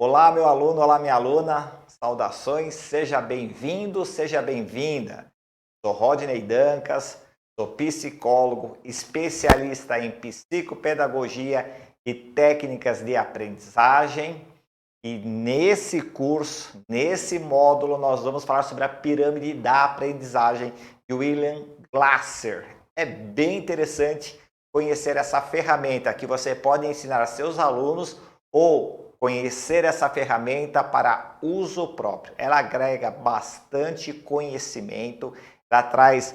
Olá, meu aluno, olá, minha aluna, saudações, seja bem-vindo, seja bem-vinda. Sou Rodney Dancas, sou psicólogo, especialista em psicopedagogia e técnicas de aprendizagem. E nesse curso, nesse módulo, nós vamos falar sobre a pirâmide da aprendizagem de William Glasser. É bem interessante conhecer essa ferramenta que você pode ensinar a seus alunos ou conhecer essa ferramenta para uso próprio. Ela agrega bastante conhecimento, ela traz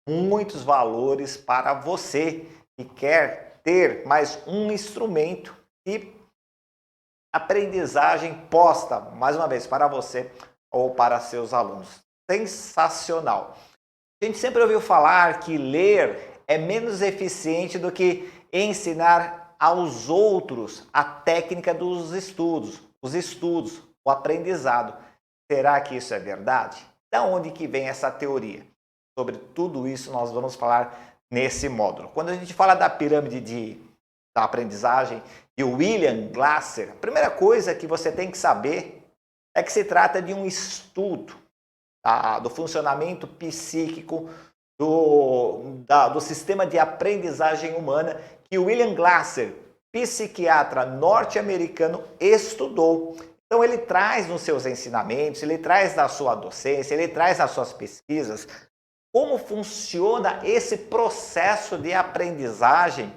muitos valores para você que quer ter mais um instrumento de aprendizagem posta, mais uma vez, para você ou para seus alunos. Sensacional! A gente sempre ouviu falar que ler é menos eficiente do que ensinar aos outros a técnica dos estudos, o aprendizado. Será que isso é verdade? Da onde que vem essa teoria? Sobre tudo isso nós vamos falar nesse módulo. Quando a gente fala da pirâmide da aprendizagem de William Glasser, a primeira coisa que você tem que saber é que se trata de um estudo do funcionamento psíquico do sistema de aprendizagem humana que William Glasser, psiquiatra norte-americano, estudou. Então ele traz nos seus ensinamentos, ele traz na sua docência, ele traz nas suas pesquisas como funciona esse processo de aprendizagem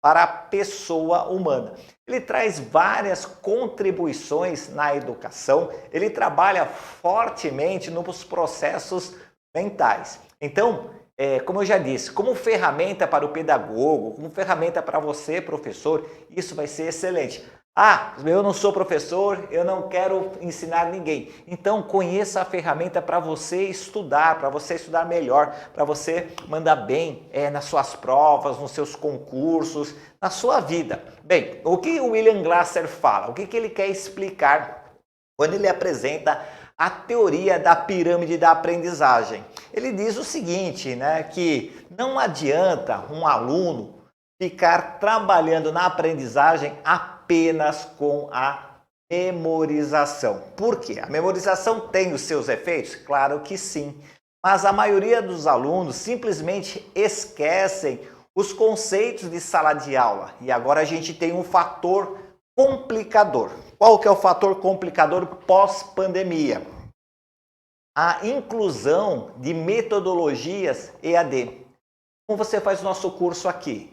para a pessoa humana. Ele traz várias contribuições na educação, ele trabalha fortemente nos processos mentais. Então, como eu já disse, como ferramenta para o pedagogo, como ferramenta para você, professor, isso vai ser excelente. Ah, eu não sou professor, eu não quero ensinar ninguém. Então, conheça a ferramenta para você estudar melhor, para você mandar bem nas suas provas, nos seus concursos, na sua vida. Bem, o que o William Glasser fala? O que ele quer explicar quando ele apresenta a teoria da pirâmide da aprendizagem? Ele diz o seguinte, que não adianta um aluno ficar trabalhando na aprendizagem apenas com a memorização. Por quê? A memorização tem os seus efeitos? Claro que sim. Mas a maioria dos alunos simplesmente esquecem os conceitos de sala de aula. E agora a gente tem um fator complicador. Qual que é o fator complicador pós-pandemia? A inclusão de metodologias EAD. Como você faz o nosso curso aqui?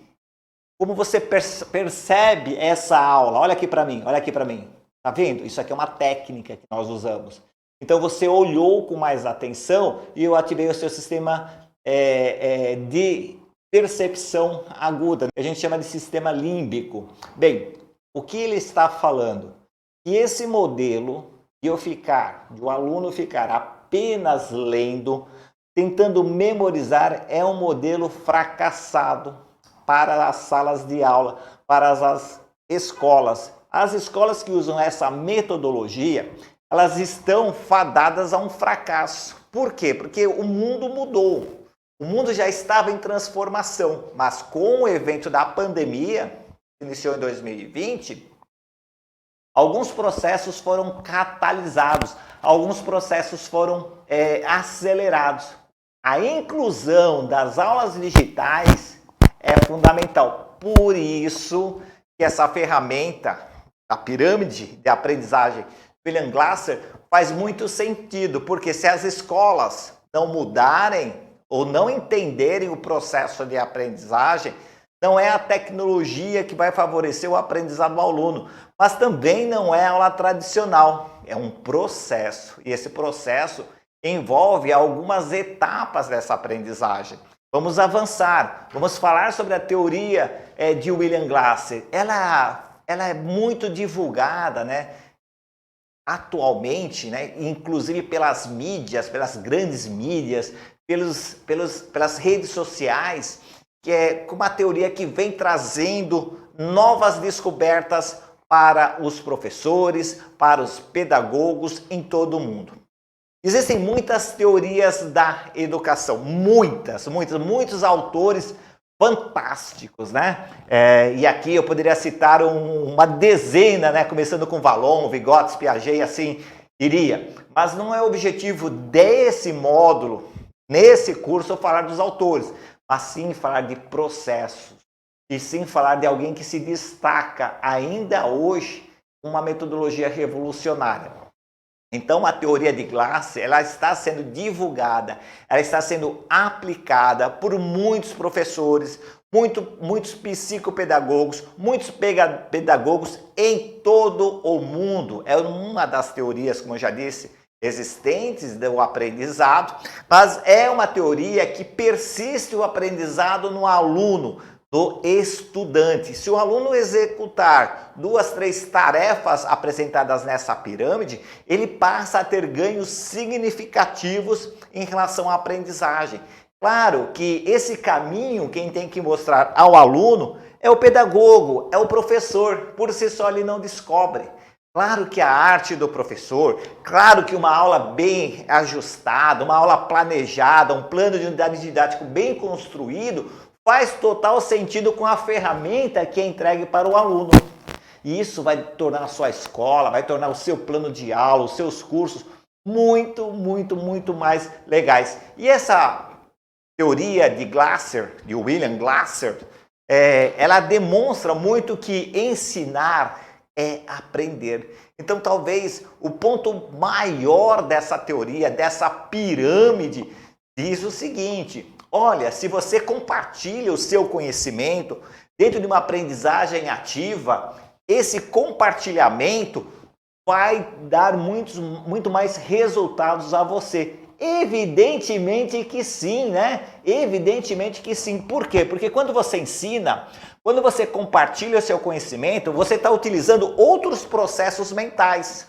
Como você percebe essa aula? Olha aqui para mim, olha aqui para mim. Tá vendo? Isso aqui é uma técnica que nós usamos. Então você olhou com mais atenção e eu ativei o seu sistema de percepção aguda. A gente chama de sistema límbico. Bem, o que ele está falando? Que esse modelo de o aluno ficar apenas lendo, tentando memorizar, é um modelo fracassado para as salas de aula, para as escolas. As escolas que usam essa metodologia, elas estão fadadas a um fracasso. Por quê? Porque o mundo mudou. O mundo já estava em transformação, mas com o evento da pandemia, que iniciou em 2020, alguns processos foram catalisados, alguns processos foram acelerados. A inclusão das aulas digitais é fundamental. Por isso que essa ferramenta, a pirâmide de aprendizagem William Glasser, faz muito sentido, porque se as escolas não mudarem ou não entenderem o processo de aprendizagem, não é a tecnologia que vai favorecer o aprendizado do aluno, mas também não é a aula tradicional, é um processo, e esse processo envolve algumas etapas dessa aprendizagem. Vamos avançar, vamos falar sobre a teoria de William Glasser. Ela é muito divulgada, atualmente, inclusive pelas mídias, pelas grandes mídias, pelas redes sociais, que é uma teoria que vem trazendo novas descobertas para os professores, para os pedagogos em todo o mundo. Existem muitas teorias da educação, muitos autores fantásticos, né? E aqui eu poderia citar uma dezena, né? Começando com Vallon, Vygotsky, Piaget e assim iria. Mas não é o objetivo desse módulo, nesse curso, eu falar dos autores, mas sim falar de processos. E sim falar de alguém que se destaca ainda hoje com uma metodologia revolucionária. Então, a teoria de Glasser, ela está sendo divulgada, ela está sendo aplicada por muitos professores, muitos psicopedagogos, muitos pedagogos em todo o mundo. É uma das teorias, como eu já disse, existentes do aprendizado, mas é uma teoria que persiste o aprendizado no aluno, do estudante. Se o aluno executar 2, 3 tarefas apresentadas nessa pirâmide, ele passa a ter ganhos significativos em relação à aprendizagem. Claro que esse caminho, quem tem que mostrar ao aluno é o pedagogo, é o professor, por si só ele não descobre. Claro que a arte do professor, claro que uma aula bem ajustada, uma aula planejada, um plano de unidade didático bem construído, faz total sentido com a ferramenta que é entregue para o aluno. E isso vai tornar a sua escola, vai tornar o seu plano de aula, os seus cursos muito mais legais. E essa teoria de Glasser, de William Glasser, ela demonstra muito que ensinar é aprender. Então, talvez o ponto maior dessa teoria, dessa pirâmide, diz o seguinte: olha, se você compartilha o seu conhecimento dentro de uma aprendizagem ativa, esse compartilhamento vai dar muito mais resultados a você. Evidentemente que sim, né? Evidentemente que sim. Por quê? Porque quando você ensina, quando você compartilha o seu conhecimento, você está utilizando outros processos mentais.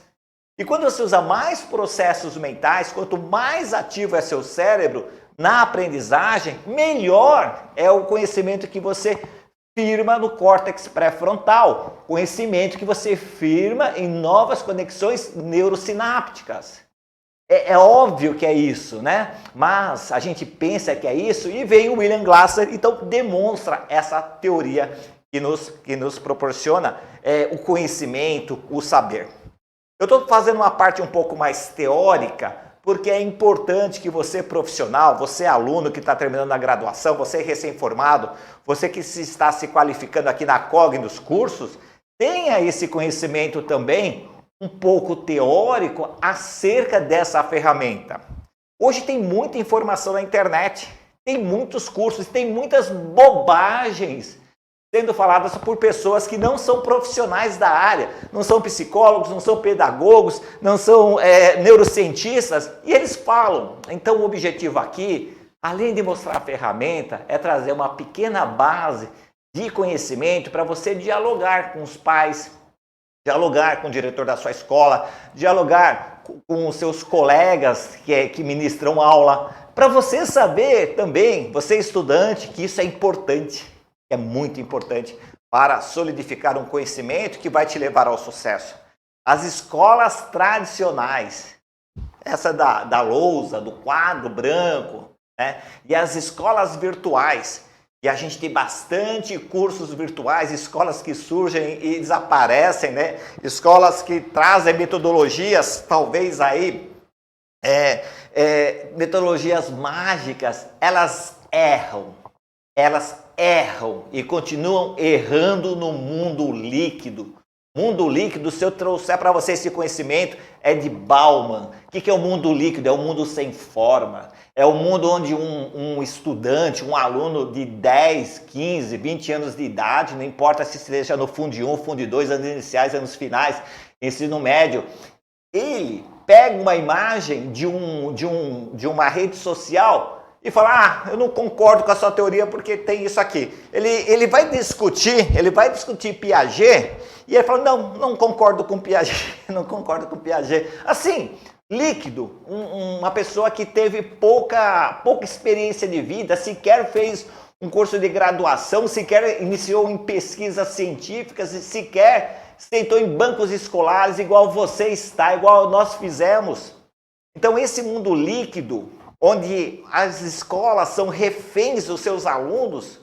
E quando você usa mais processos mentais, quanto mais ativo é seu cérebro na aprendizagem, melhor é o conhecimento que você firma no córtex pré-frontal, conhecimento que você firma em novas conexões neurosinápticas. É óbvio que é isso, né? Mas a gente pensa que é isso e vem o William Glasser, então demonstra essa teoria que nos proporciona o conhecimento, o saber. Eu estou fazendo uma parte um pouco mais teórica, porque é importante que você profissional, você aluno que está terminando a graduação, você recém-formado, você que está se qualificando aqui na COG nos cursos, tenha esse conhecimento também um pouco teórico acerca dessa ferramenta. Hoje tem muita informação na internet, tem muitos cursos, tem muitas bobagens sendo faladas por pessoas que não são profissionais da área, não são psicólogos, não são pedagogos, não são neurocientistas, e eles falam. Então o objetivo aqui, além de mostrar a ferramenta, é trazer uma pequena base de conhecimento para você dialogar com os pais, dialogar com o diretor da sua escola, dialogar com os seus colegas que ministram aula, para você saber também, você estudante, que isso é importante. É muito importante para solidificar um conhecimento que vai te levar ao sucesso. As escolas tradicionais, essa da lousa, do quadro branco, né? E as escolas virtuais, e a gente tem bastante cursos virtuais, escolas que surgem e desaparecem, né? Escolas que trazem metodologias, talvez aí, metodologias mágicas, elas erram e continuam errando no mundo líquido. Mundo líquido, se eu trouxer para você esse conhecimento, é de Bauman. O que é o mundo líquido? É um mundo sem forma. É o mundo onde um estudante, um aluno de 10, 15, 20 anos de idade, não importa se seja no Fundo 1, Fundo 2, anos iniciais, anos finais, ensino médio, ele pega uma imagem de uma rede social e fala: eu não concordo com a sua teoria porque tem isso aqui. Ele vai discutir Piaget e ele fala: não concordo com Piaget, não concordo com Piaget. Assim, líquido, uma pessoa que teve pouca experiência de vida, sequer fez um curso de graduação, sequer iniciou em pesquisas científicas, sequer sentou em bancos escolares igual você está, igual nós fizemos. Então esse mundo líquido, onde as escolas são reféns dos seus alunos,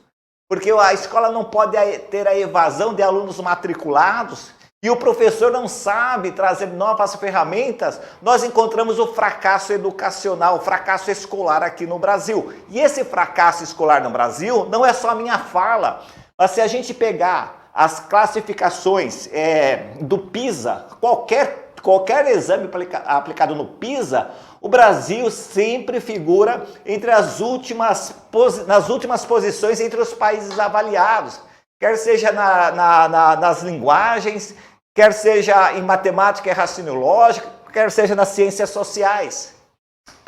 porque a escola não pode ter a evasão de alunos matriculados e o professor não sabe trazer novas ferramentas, nós encontramos o fracasso educacional, o fracasso escolar aqui no Brasil. E esse fracasso escolar no Brasil não é só a minha fala, mas se a gente pegar as classificações do PISA, qualquer exame aplicado no PISA, o Brasil sempre figura nas últimas posições entre os países avaliados, quer seja nas linguagens, quer seja em matemática e raciocínio lógico, quer seja nas ciências sociais.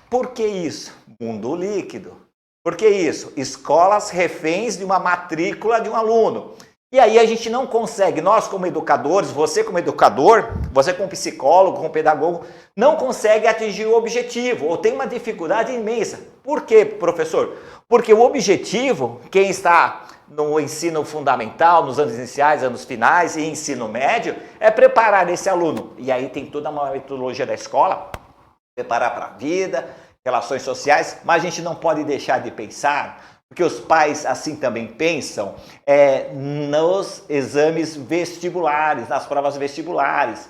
Por que isso? Mundo líquido. Por que isso? Escolas reféns de uma matrícula de um aluno. E aí a gente não consegue, nós como educadores, você como educador, você como psicólogo, como pedagogo, não consegue atingir o objetivo, ou tem uma dificuldade imensa. Por quê, professor? Porque o objetivo, quem está no ensino fundamental, nos anos iniciais, anos finais e ensino médio, é preparar esse aluno. E aí tem toda uma metodologia da escola, preparar para a vida, relações sociais, mas a gente não pode deixar de pensar, porque os pais assim também pensam, nos exames vestibulares, nas provas vestibulares.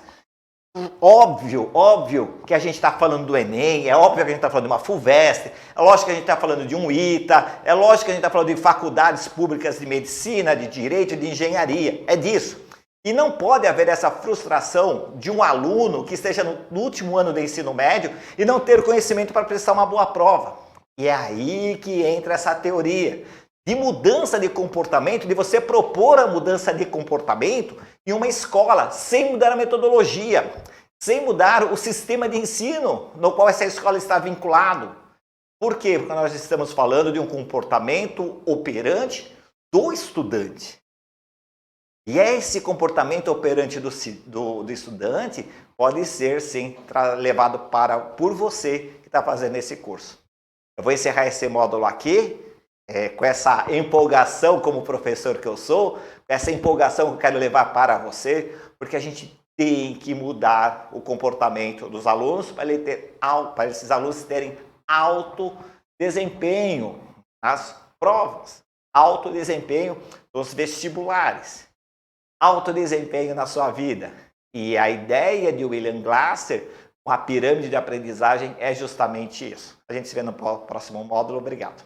Óbvio que a gente está falando do Enem, é óbvio que a gente está falando de uma FUVEST, é lógico que a gente está falando de um ITA, é lógico que a gente está falando de faculdades públicas de medicina, de direito, de engenharia, é disso. E não pode haver essa frustração de um aluno que esteja no último ano do ensino médio e não ter conhecimento para prestar uma boa prova. E é aí que entra essa teoria de mudança de comportamento, de você propor a mudança de comportamento em uma escola, sem mudar a metodologia, sem mudar o sistema de ensino no qual essa escola está vinculado. Por quê? Porque nós estamos falando de um comportamento operante do estudante. E esse comportamento operante do estudante pode ser, sim, levado por você que está fazendo esse curso. Eu vou encerrar esse módulo aqui, com essa empolgação como professor que eu sou, com essa empolgação que eu quero levar para você, porque a gente tem que mudar o comportamento dos alunos para esses alunos terem alto desempenho nas provas, alto desempenho nos vestibulares, alto desempenho na sua vida. E a ideia de William Glasser, com a pirâmide de aprendizagem, é justamente isso. A gente se vê no próximo módulo. Obrigado.